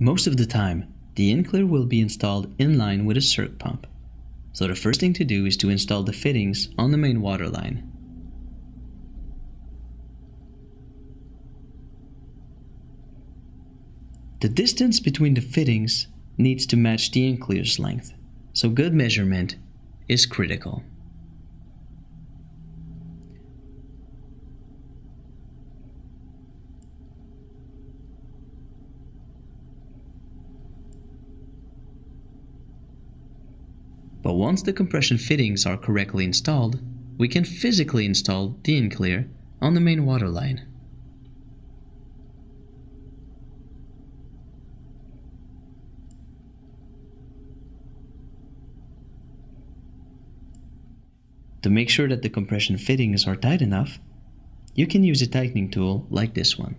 Most of the time, the in-clear will be installed in line with a circ pump. So the first thing to do is to install the fittings on the main water line. The distance between the fittings needs to match the in-clear's length, so good measurement is critical. But once the compression fittings are correctly installed, we can physically install the in-clear on the main water line. To make sure that the compression fittings are tight enough, you can use a tightening tool like this one.